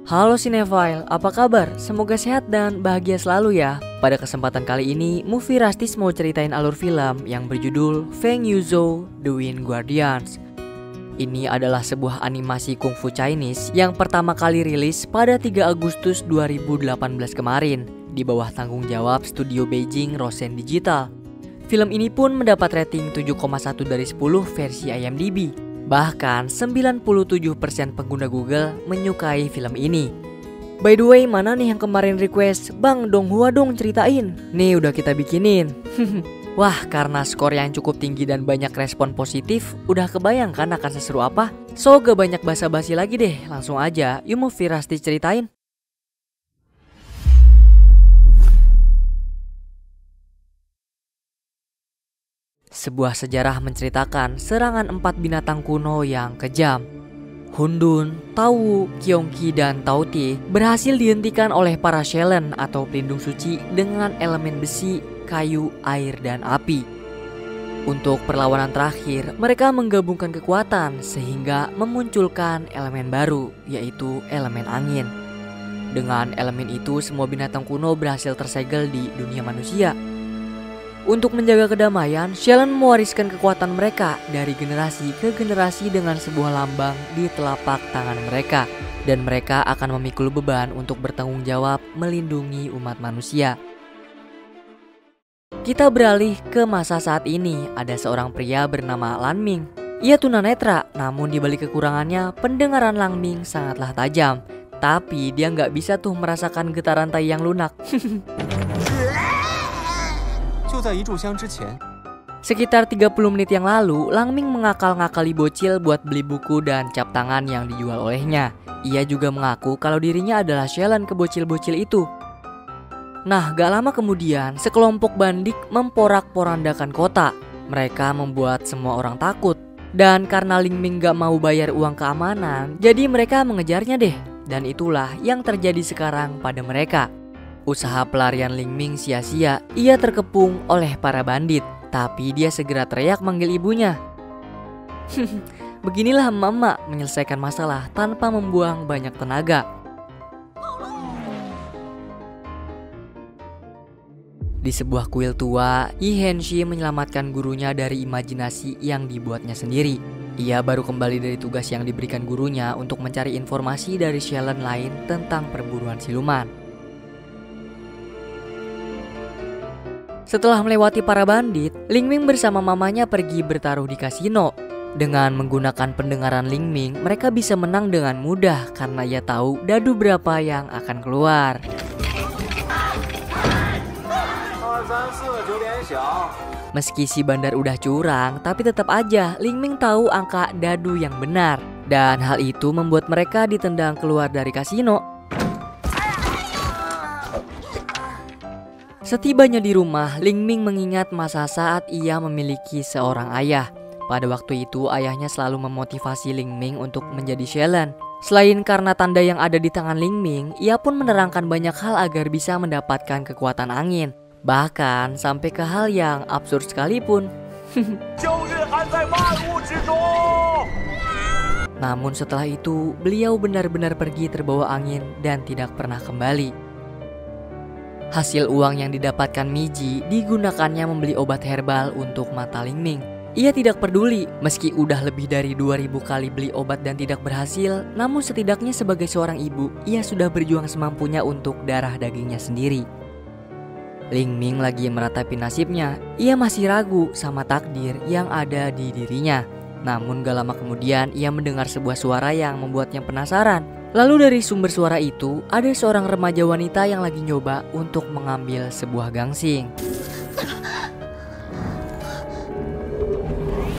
Halo Cinephile, apa kabar? Semoga sehat dan bahagia selalu ya. Pada kesempatan kali ini, Movie Rastis mau ceritain alur film yang berjudul Feng Yuzhou The Wind Guardians. Ini adalah sebuah animasi kungfu Chinese yang pertama kali rilis pada 3 Agustus 2018 kemarin di bawah tanggung jawab studio Beijing Rosen Digital. Film ini pun mendapat rating 7,1 dari 10 versi IMDb. Bahkan 97% pengguna Google menyukai film ini. By the way, mana nih yang kemarin request, Bang Donghua dong ceritain? Nih udah kita bikinin. Wah, karena skor yang cukup tinggi dan banyak respon positif, udah kebayang kan akan seseru apa? So gak banyak basa-basi lagi deh, langsung aja yuk Movie Rastis ceritain. Sebuah sejarah menceritakan serangan 4 binatang kuno yang kejam. Hundun, Tau, Kyongki, dan Tauti berhasil dihentikan oleh para Shellen atau pelindung suci dengan elemen besi, kayu, air, dan api. Untuk perlawanan terakhir, mereka menggabungkan kekuatan sehingga memunculkan elemen baru, yaitu elemen angin. Dengan elemen itu, semua binatang kuno berhasil tersegel di dunia manusia. Untuk menjaga kedamaian, Shellen mewariskan kekuatan mereka dari generasi ke generasi dengan sebuah lambang di telapak tangan mereka. Dan mereka akan memikul beban untuk bertanggung jawab melindungi umat manusia. Kita beralih ke masa saat ini. Ada seorang pria bernama Lan Ming. Ia tunanetra, namun di balik kekurangannya, pendengaran Lan Ming sangatlah tajam. Tapi dia nggak bisa tuh merasakan getaran tai yang lunak. Sekitar 30 menit yang lalu, Lang Ming mengakal-ngakali bocil buat beli buku dan cap tangan yang dijual olehnya. Ia juga mengaku kalau dirinya adalah Shellen ke bocil-bocil itu. Nah, gak lama kemudian, sekelompok bandik memporak-porandakan kota. Mereka membuat semua orang takut. Dan karena Lang Ming gak mau bayar uang keamanan, jadi mereka mengejarnya deh. Dan itulah yang terjadi sekarang pada mereka. Usaha pelarian Lang Ming sia-sia, ia terkepung oleh para bandit. Tapi dia segera teriak manggil ibunya. Beginilah mama menyelesaikan masalah tanpa membuang banyak tenaga. Di sebuah kuil tua, Yi Henshi menyelamatkan gurunya dari imajinasi yang dibuatnya sendiri. Ia baru kembali dari tugas yang diberikan gurunya untuk mencari informasi dari Shellen lain tentang perburuan siluman. Setelah melewati para bandit, Lang Ming bersama mamanya pergi bertaruh di kasino. Dengan menggunakan pendengaran Lang Ming, mereka bisa menang dengan mudah karena ia tahu dadu berapa yang akan keluar. Meski si bandar udah curang, tapi tetap aja Lang Ming tahu angka dadu yang benar. Dan hal itu membuat mereka ditendang keluar dari kasino. Setibanya di rumah, Lang Ming mengingat masa saat ia memiliki seorang ayah. Pada waktu itu, ayahnya selalu memotivasi Lang Ming untuk menjadi Shellen. Selain karena tanda yang ada di tangan Lang Ming, ia pun menerangkan banyak hal agar bisa mendapatkan kekuatan angin. Bahkan sampai ke hal yang absurd sekalipun. Namun setelah itu, beliau benar-benar pergi terbawa angin dan tidak pernah kembali. Hasil uang yang didapatkan Miji digunakannya membeli obat herbal untuk mata Lang Ming. Ia tidak peduli meski udah lebih dari 2000 kali beli obat dan tidak berhasil, namun setidaknya sebagai seorang ibu, ia sudah berjuang semampunya untuk darah dagingnya sendiri. Lang Ming lagi meratapi nasibnya, ia masih ragu sama takdir yang ada di dirinya. Namun gak lama kemudian ia mendengar sebuah suara yang membuatnya penasaran. Lalu dari sumber suara itu, ada seorang remaja wanita yang lagi nyoba untuk mengambil sebuah gangsing.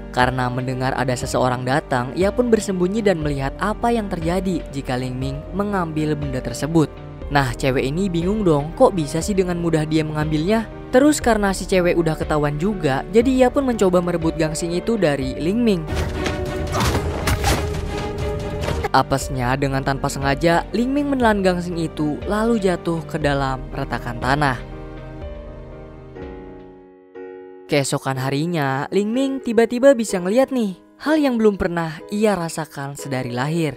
Karena mendengar ada seseorang datang, ia pun bersembunyi dan melihat apa yang terjadi jika Lang Ming mengambil benda tersebut. Nah, cewek ini bingung dong, kok bisa sih dengan mudah dia mengambilnya? Terus karena si cewek udah ketahuan juga, jadi ia pun mencoba merebut gangsing itu dari Lang Ming. Apesnya dengan tanpa sengaja, Lang Ming menelan gangsing itu lalu jatuh ke dalam retakan tanah. Keesokan harinya, Lang Ming tiba-tiba bisa ngeliat nih hal yang belum pernah ia rasakan sedari lahir.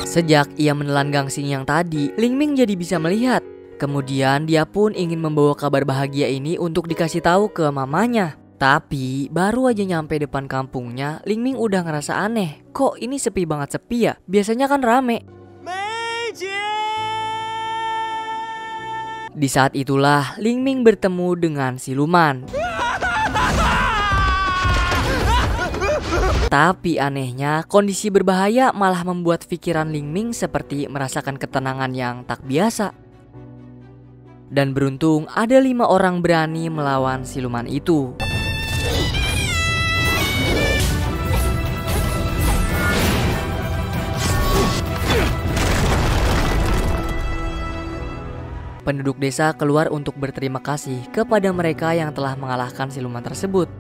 Sejak ia menelan gangsing yang tadi, Ling Ming jadi bisa melihat. Kemudian dia pun ingin membawa kabar bahagia ini untuk dikasih tahu ke mamanya. Tapi baru aja nyampe depan kampungnya, Ling Ming udah ngerasa aneh. Kok ini sepi banget sepi ya? Biasanya kan rame. Di saat itulah Ling Ming bertemu dengan siluman. Tapi anehnya kondisi berbahaya malah membuat pikiran Ling Ming seperti merasakan ketenangan yang tak biasa. Dan beruntung ada 5 orang berani melawan siluman itu. Penduduk desa keluar untuk berterima kasih kepada mereka yang telah mengalahkan siluman tersebut.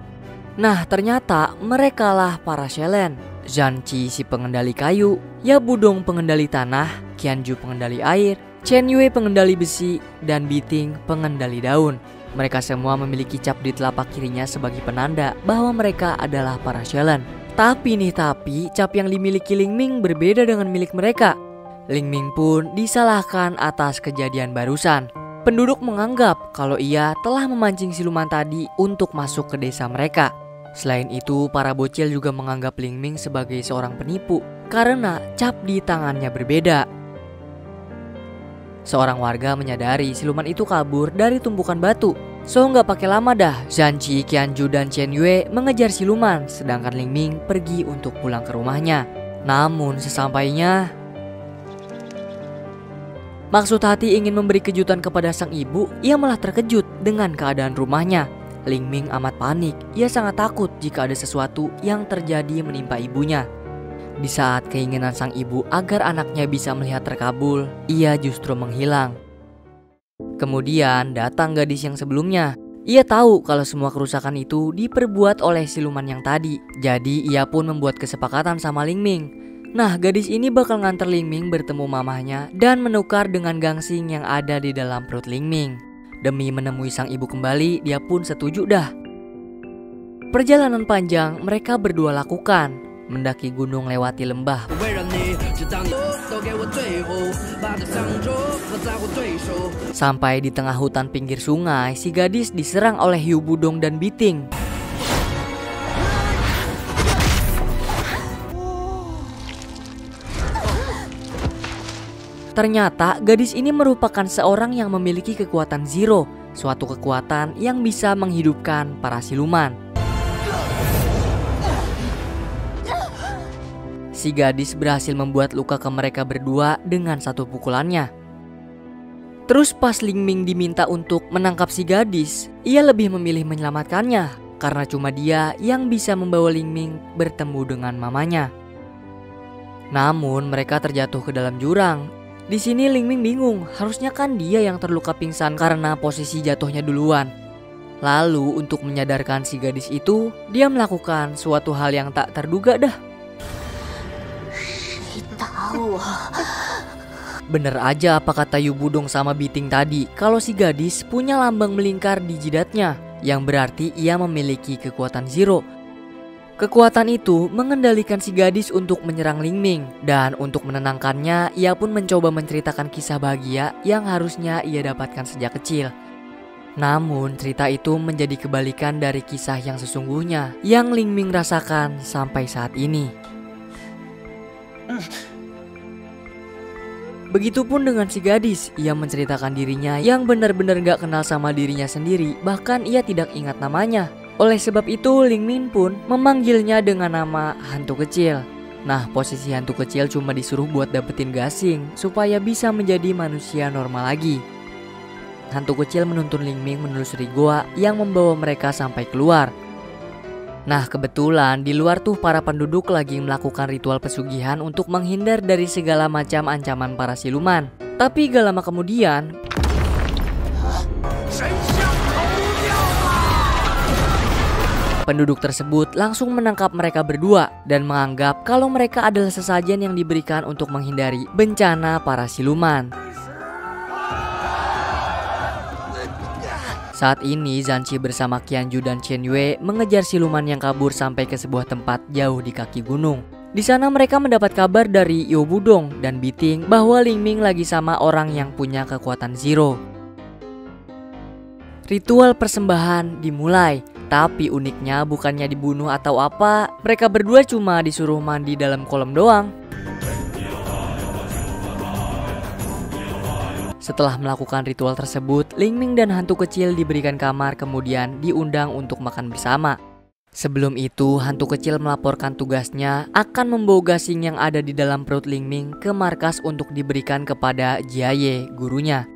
Nah, ternyata merekalah para Shellen. Zhanqi si pengendali kayu, Ya Budong pengendali tanah, Qianju pengendali air, Chen Yue pengendali besi, dan Biting pengendali daun. Mereka semua memiliki cap di telapak kirinya sebagai penanda bahwa mereka adalah para Shellen. Tapi cap yang dimiliki Ling Ming berbeda dengan milik mereka. Ling Ming pun disalahkan atas kejadian barusan. Penduduk menganggap kalau ia telah memancing siluman tadi untuk masuk ke desa mereka. Selain itu, para bocil juga menganggap Ling Ming sebagai seorang penipu karena cap di tangannya berbeda. Seorang warga menyadari siluman itu kabur dari tumpukan batu. So nggak pakai lama dah, Zhanqi, Qianju, dan Chen Yue mengejar siluman, sedangkan Ling Ming pergi untuk pulang ke rumahnya. Namun sesampainya, maksud hati ingin memberi kejutan kepada sang ibu, ia malah terkejut dengan keadaan rumahnya. Ling Ming amat panik, ia sangat takut jika ada sesuatu yang terjadi menimpa ibunya. Di saat keinginan sang ibu agar anaknya bisa melihat terkabul, ia justru menghilang. Kemudian datang gadis yang sebelumnya. Ia tahu kalau semua kerusakan itu diperbuat oleh siluman yang tadi. Jadi ia pun membuat kesepakatan sama Ling Ming. Nah, gadis ini bakal nganter Ling Ming bertemu mamahnya dan menukar dengan gangsing yang ada di dalam perut Ling Ming. Demi menemui sang ibu kembali, dia pun setuju dah. Perjalanan panjang mereka berdua lakukan, mendaki gunung lewati lembah. Sampai di tengah hutan pinggir sungai, si gadis diserang oleh Hiu Budong dan Biting. Ternyata gadis ini merupakan seorang yang memiliki kekuatan Zero, suatu kekuatan yang bisa menghidupkan para siluman. Si gadis berhasil membuat luka ke mereka berdua dengan satu pukulannya. Terus pas Ling Ming diminta untuk menangkap si gadis, ia lebih memilih menyelamatkannya karena cuma dia yang bisa membawa Ling Ming bertemu dengan mamanya. Namun mereka terjatuh ke dalam jurang. Di sini Ling Ming bingung, harusnya kan dia yang terluka pingsan karena posisi jatuhnya duluan. Lalu untuk menyadarkan si gadis itu, dia melakukan suatu hal yang tak terduga dah. Bener aja apa kata Yu Budong sama Biting tadi, kalau si gadis punya lambang melingkar di jidatnya, yang berarti ia memiliki kekuatan Zero. Kekuatan itu mengendalikan si gadis untuk menyerang Ling Ming, dan untuk menenangkannya, ia pun mencoba menceritakan kisah bahagia yang harusnya ia dapatkan sejak kecil. Namun cerita itu menjadi kebalikan dari kisah yang sesungguhnya yang Ling Ming rasakan sampai saat ini. Begitupun dengan si gadis, ia menceritakan dirinya yang benar-benar gak kenal sama dirinya sendiri, bahkan ia tidak ingat namanya. Oleh sebab itu Ling Ming pun memanggilnya dengan nama hantu kecil. Nah, posisi hantu kecil cuma disuruh buat dapetin gasing supaya bisa menjadi manusia normal lagi. Hantu kecil menuntun Ling Ming menelusuri goa yang membawa mereka sampai keluar. Nah, kebetulan di luar tuh para penduduk lagi melakukan ritual pesugihan untuk menghindar dari segala macam ancaman para siluman. Tapi gak lama kemudian, penduduk tersebut langsung menangkap mereka berdua dan menganggap kalau mereka adalah sesajen yang diberikan untuk menghindari bencana para siluman. Saat ini Zanci bersama Qianju dan Chen Yue mengejar siluman yang kabur sampai ke sebuah tempat jauh di kaki gunung. Di sana mereka mendapat kabar dari Yo Budong dan Biting bahwa Ling Ming lagi sama orang yang punya kekuatan zero. Ritual persembahan dimulai, tapi uniknya bukannya dibunuh atau apa, mereka berdua cuma disuruh mandi dalam kolam doang. Setelah melakukan ritual tersebut, Ling Ming dan hantu kecil diberikan kamar kemudian diundang untuk makan bersama. Sebelum itu, hantu kecil melaporkan tugasnya akan membawa gasing yang ada di dalam perut Ling Ming ke markas untuk diberikan kepada Jiaye, gurunya.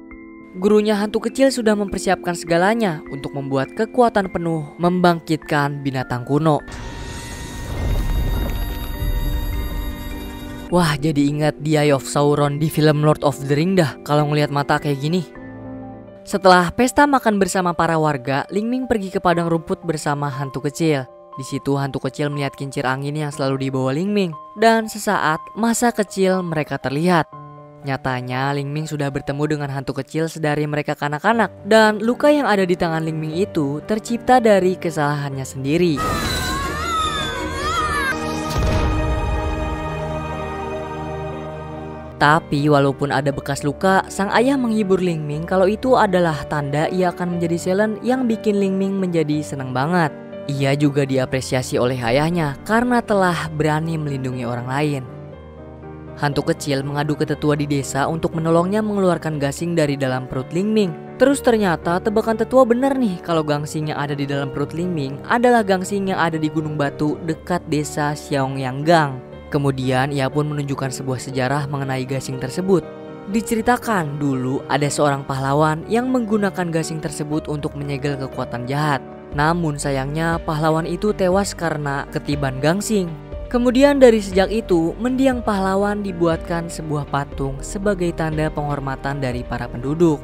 Gurunya hantu kecil sudah mempersiapkan segalanya untuk membuat kekuatan penuh membangkitkan binatang kuno. Wah, jadi ingat The Eye of Sauron di film Lord of the Ring dah kalau ngelihat mata kayak gini. Setelah pesta makan bersama para warga, Ling Ming pergi ke padang rumput bersama hantu kecil. Di situ hantu kecil melihat kincir angin yang selalu dibawa Ling Ming, dan sesaat masa kecil mereka terlihat. Nyatanya Ling Ming sudah bertemu dengan hantu kecil sedari mereka kanak-kanak, dan luka yang ada di tangan Ling Ming itu tercipta dari kesalahannya sendiri. Tapi walaupun ada bekas luka, sang ayah menghibur Ling Ming kalau itu adalah tanda ia akan menjadi Selen, yang bikin Ling Ming menjadi senang banget. Ia juga diapresiasi oleh ayahnya karena telah berani melindungi orang lain. Hantu kecil mengadu ke tetua di desa untuk menolongnya mengeluarkan gasing dari dalam perut Ling Ming. Terus ternyata tebakan tetua benar nih kalau gangsing yang ada di dalam perut Ling Ming adalah gangsing yang ada di Gunung Batu dekat desa Xiaoyanggang. Kemudian ia pun menunjukkan sebuah sejarah mengenai gasing tersebut. Diceritakan dulu ada seorang pahlawan yang menggunakan gasing tersebut untuk menyegel kekuatan jahat. Namun sayangnya pahlawan itu tewas karena ketiban gangsing. Kemudian dari sejak itu, mendiang pahlawan dibuatkan sebuah patung sebagai tanda penghormatan dari para penduduk.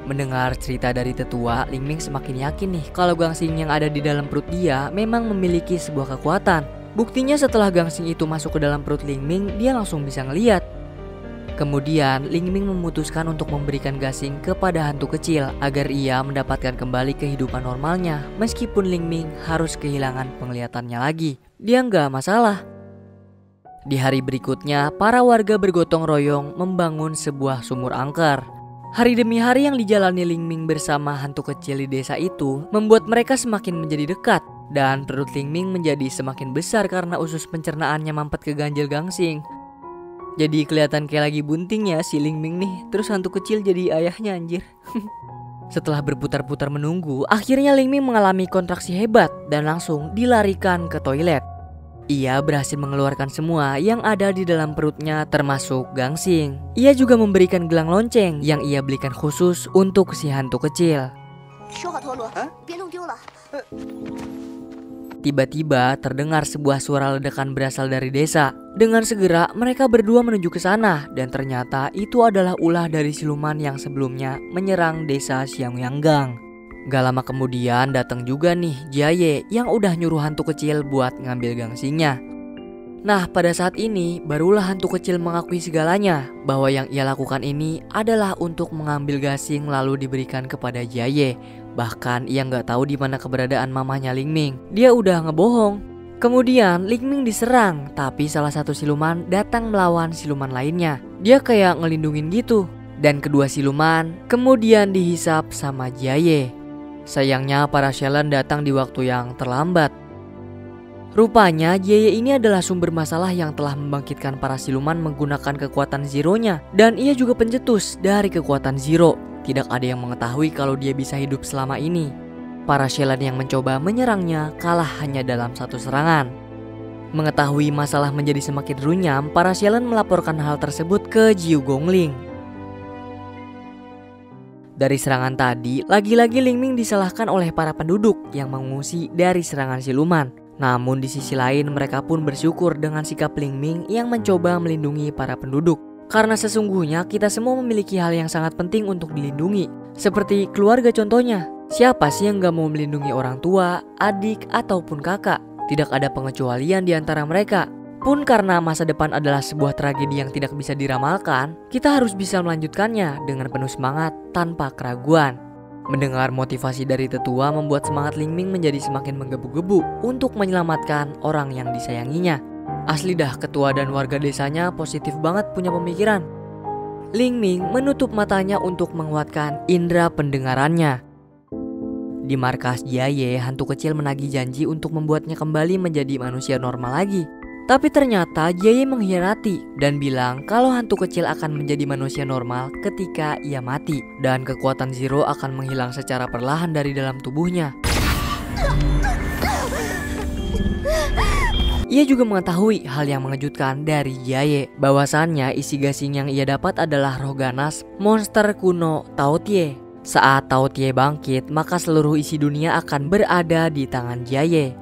Mendengar cerita dari tetua, Ling Ming semakin yakin nih kalau gangsing yang ada di dalam perut dia memang memiliki sebuah kekuatan. Buktinya setelah gangsing itu masuk ke dalam perut Ling Ming, dia langsung bisa ngeliat. Kemudian Ling Ming memutuskan untuk memberikan gasing kepada hantu kecil agar ia mendapatkan kembali kehidupan normalnya, meskipun Ling Ming harus kehilangan penglihatannya lagi. Dia nggak masalah. Di hari berikutnya, para warga bergotong royong membangun sebuah sumur angker. Hari demi hari yang dijalani Ling Ming bersama hantu kecil di desa itu membuat mereka semakin menjadi dekat. Dan perut Ling Ming menjadi semakin besar karena usus pencernaannya mampet ke ganjil gangsing. Jadi kelihatan kayak lagi bunting ya si Ling Ming nih. Terus hantu kecil jadi ayahnya anjir. Setelah berputar-putar menunggu, akhirnya Ling Ming mengalami kontraksi hebat dan langsung dilarikan ke toilet. Ia berhasil mengeluarkan semua yang ada di dalam perutnya termasuk gangsing. Ia juga memberikan gelang lonceng yang ia belikan khusus untuk si hantu kecil. Tiba-tiba terdengar sebuah suara ledakan berasal dari desa. Dengan segera mereka berdua menuju ke sana dan ternyata itu adalah ulah dari siluman yang sebelumnya menyerang desa Xiaoyanggang. Gak lama kemudian datang juga nih Jiaye yang udah nyuruh hantu kecil buat ngambil gangsingnya. Nah pada saat ini barulah hantu kecil mengakui segalanya, bahwa yang ia lakukan ini adalah untuk mengambil gasing lalu diberikan kepada Jiaye. Bahkan ia nggak tahu di mana keberadaan mamahnya Ling Ming. Dia udah ngebohong. Kemudian Ling Ming diserang, tapi salah satu siluman datang melawan siluman lainnya. Dia kayak ngelindungin gitu. Dan kedua siluman kemudian dihisap sama Jiaye. Sayangnya para Shellan datang di waktu yang terlambat. Rupanya Jiaye ini adalah sumber masalah yang telah membangkitkan para siluman menggunakan kekuatan Zero-nya. Dan ia juga pencetus dari kekuatan Zero. Tidak ada yang mengetahui kalau dia bisa hidup selama ini. Para Shellan yang mencoba menyerangnya kalah hanya dalam satu serangan. Mengetahui masalah menjadi semakin runyam, para Shellan melaporkan hal tersebut ke Jiu Gongling. Dari serangan tadi, lagi-lagi Ling Ming disalahkan oleh para penduduk yang mengungsi dari serangan siluman. Namun di sisi lain mereka pun bersyukur dengan sikap Ling Ming yang mencoba melindungi para penduduk. Karena sesungguhnya kita semua memiliki hal yang sangat penting untuk dilindungi. Seperti keluarga contohnya. Siapa sih yang gak mau melindungi orang tua, adik, ataupun kakak? Tidak ada pengecualian di antara mereka. Pun karena masa depan adalah sebuah tragedi yang tidak bisa diramalkan, kita harus bisa melanjutkannya dengan penuh semangat tanpa keraguan. Mendengar motivasi dari tetua membuat semangat Ling Ming menjadi semakin menggebu-gebu untuk menyelamatkan orang yang disayanginya. Asli dah, ketua dan warga desanya positif banget punya pemikiran. Ling Ming menutup matanya untuk menguatkan indera pendengarannya. Di markas Jiaye, hantu kecil menagih janji untuk membuatnya kembali menjadi manusia normal lagi. Tapi ternyata Jiaye mengkhianati dan bilang kalau hantu kecil akan menjadi manusia normal ketika ia mati. Dan kekuatan Zero akan menghilang secara perlahan dari dalam tubuhnya. Ia juga mengetahui hal yang mengejutkan dari Jiaye, bahwasannya isi gasing yang ia dapat adalah roh ganas monster kuno Tao Tie. Saat Tao Tie bangkit, maka seluruh isi dunia akan berada di tangan Jiaye.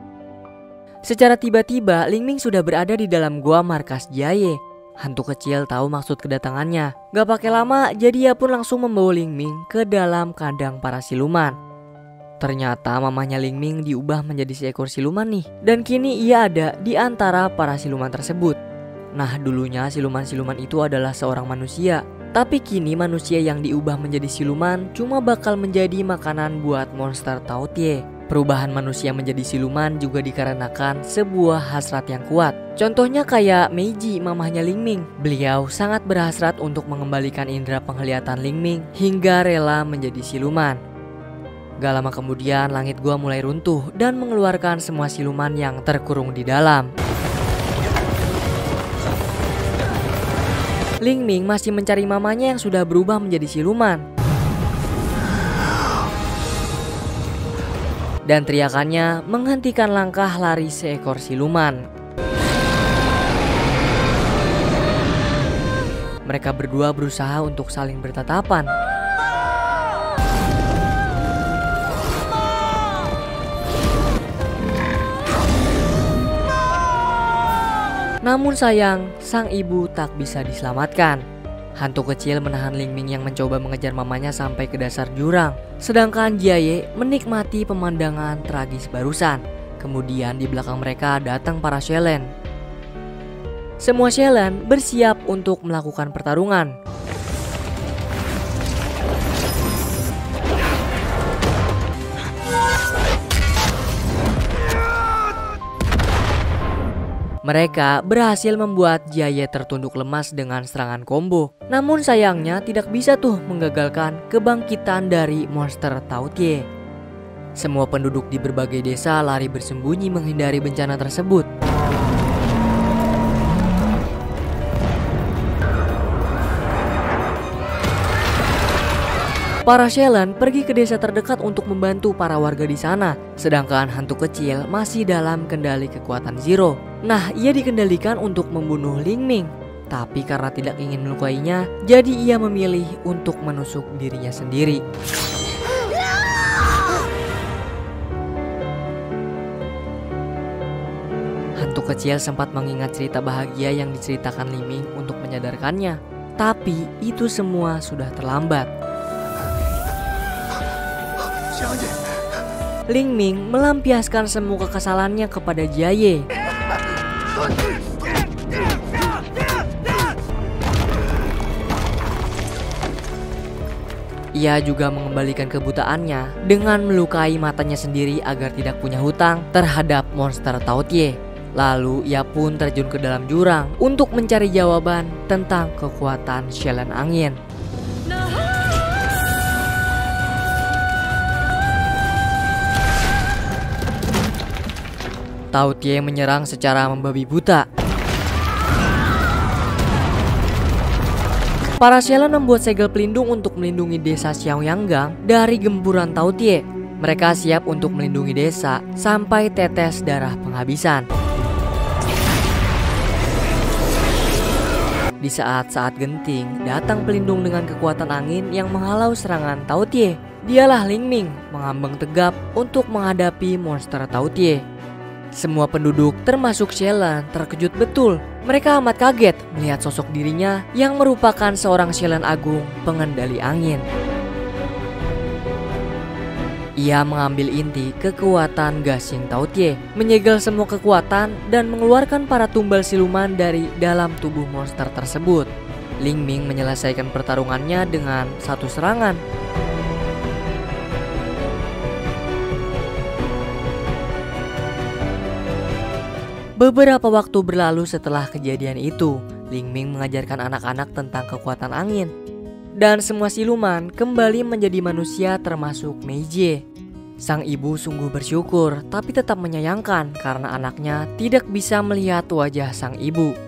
Secara tiba-tiba, Ling Ming sudah berada di dalam gua markas Jiaye. Hantu kecil tahu maksud kedatangannya. Gak pakai lama, jadi ia pun langsung membawa Ling Ming ke dalam kandang para siluman. Ternyata mamahnya Ling Ming diubah menjadi seekor siluman nih. Dan kini ia ada di antara para siluman tersebut. Nah, dulunya siluman-siluman itu adalah seorang manusia. Tapi kini manusia yang diubah menjadi siluman cuma bakal menjadi makanan buat monster Tao Tie. Perubahan manusia menjadi siluman juga dikarenakan sebuah hasrat yang kuat. Contohnya kayak Meiji, mamahnya Ling Ming. Beliau sangat berhasrat untuk mengembalikan indera penglihatan Ling Ming hingga rela menjadi siluman. Gak lama kemudian langit gua mulai runtuh dan mengeluarkan semua siluman yang terkurung di dalam. Ling Ming masih mencari mamanya yang sudah berubah menjadi siluman. Dan teriakannya menghentikan langkah lari seekor siluman. Mereka berdua berusaha untuk saling bertatapan. Namun sayang, sang ibu tak bisa diselamatkan. Hantu kecil menahan Ling Ming yang mencoba mengejar mamanya sampai ke dasar jurang. Sedangkan Jiaye menikmati pemandangan tragis barusan. Kemudian di belakang mereka datang para Shellen. Semua Shellen bersiap untuk melakukan pertarungan. Mereka berhasil membuat Jiaye tertunduk lemas dengan serangan combo. Namun sayangnya tidak bisa tuh menggagalkan kebangkitan dari monster Tao Tie. Semua penduduk di berbagai desa lari bersembunyi menghindari bencana tersebut. Para Shellen pergi ke desa terdekat untuk membantu para warga di sana. Sedangkan hantu kecil masih dalam kendali kekuatan Zero. Nah, ia dikendalikan untuk membunuh Ling Ming. Tapi karena tidak ingin melukainya, jadi ia memilih untuk menusuk dirinya sendiri. Hantu kecil sempat mengingat cerita bahagia yang diceritakan Ling Ming untuk menyadarkannya. Tapi itu semua sudah terlambat. Ling Ming melampiaskan semua kekesalannya kepada Jiaye. Ia juga mengembalikan kebutaannya dengan melukai matanya sendiri agar tidak punya hutang terhadap monster Tao Tie. Lalu ia pun terjun ke dalam jurang untuk mencari jawaban tentang kekuatan Shellen angin. Tao Tie menyerang secara membabi buta. Para Shellen membuat segel pelindung untuk melindungi desa Xiaoyanggang dari gempuran Tao Tie. Mereka siap untuk melindungi desa sampai tetes darah penghabisan. Di saat-saat genting, datang pelindung dengan kekuatan angin yang menghalau serangan Tao Tie. Dialah Ling Ming, mengambang tegap untuk menghadapi monster Tao Tie. Semua penduduk termasuk Shellen terkejut betul. Mereka amat kaget melihat sosok dirinya yang merupakan seorang Shellen agung pengendali angin. Ia mengambil inti kekuatan gasing Tao Tie, menyegel semua kekuatan dan mengeluarkan para tumbal siluman dari dalam tubuh monster tersebut. Ling Ming menyelesaikan pertarungannya dengan satu serangan. Beberapa waktu berlalu setelah kejadian itu, Ling Ming mengajarkan anak-anak tentang kekuatan angin. Dan semua siluman kembali menjadi manusia termasuk Meije. Sang ibu sungguh bersyukur tapi tetap menyayangkan karena anaknya tidak bisa melihat wajah sang ibu.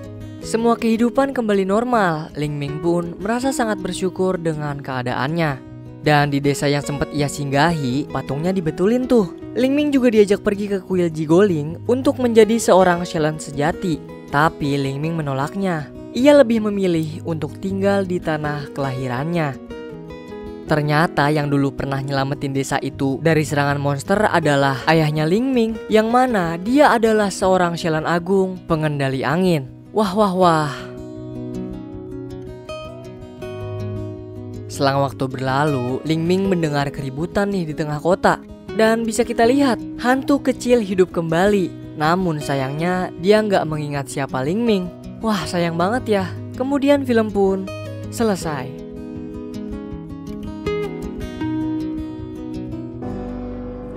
Semua kehidupan kembali normal. Ling Ming pun merasa sangat bersyukur dengan keadaannya. Dan di desa yang sempat ia singgahi, patungnya dibetulin tuh. Ling Ming juga diajak pergi ke kuil Jigoling untuk menjadi seorang Shelan sejati. Tapi Ling Ming menolaknya. Ia lebih memilih untuk tinggal di tanah kelahirannya. Ternyata yang dulu pernah nyelamatin desa itu dari serangan monster adalah ayahnya Ling Ming, yang mana dia adalah seorang Shelan agung pengendali angin. Wah wah wah. Selang waktu berlalu, Ling Ming mendengar keributan nih di tengah kota. Dan bisa kita lihat, hantu kecil hidup kembali. Namun sayangnya dia nggak mengingat siapa Ling Ming. Wah sayang banget ya. Kemudian film pun selesai.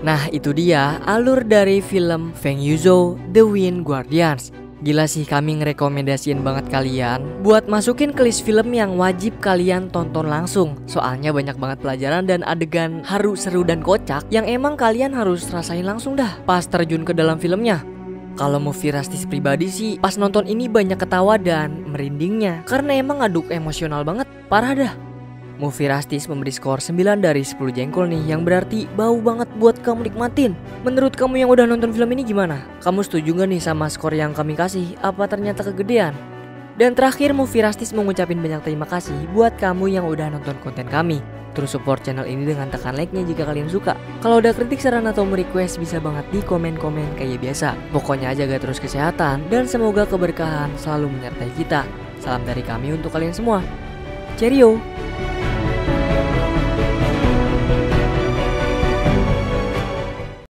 Nah itu dia alur dari film Feng Yuzhou The Wind Guardians. Gila sih, kami ngerekomendasiin banget kalian buat masukin ke list film yang wajib kalian tonton langsung. Soalnya banyak banget pelajaran dan adegan haru, seru, dan kocak yang emang kalian harus rasain langsung dah pas terjun ke dalam filmnya. Kalau movie Rastis pribadi sih, pas nonton ini banyak ketawa dan merindingnya karena emang ngaduk emosional banget, parah dah. Movie Rastis memberi skor 9 dari 10 jengkol nih, yang berarti bau banget buat kamu nikmatin. Menurut kamu yang udah nonton film ini gimana? Kamu setuju gak nih sama skor yang kami kasih? Apa ternyata kegedean? Dan terakhir, Movie Rastis mengucapin banyak terima kasih buat kamu yang udah nonton konten kami. Terus support channel ini dengan tekan like-nya jika kalian suka. Kalau ada kritik, saran, atau request bisa banget di komen-komen kayak biasa. Pokoknya jaga terus kesehatan dan semoga keberkahan selalu menyertai kita. Salam dari kami untuk kalian semua. Cheerio!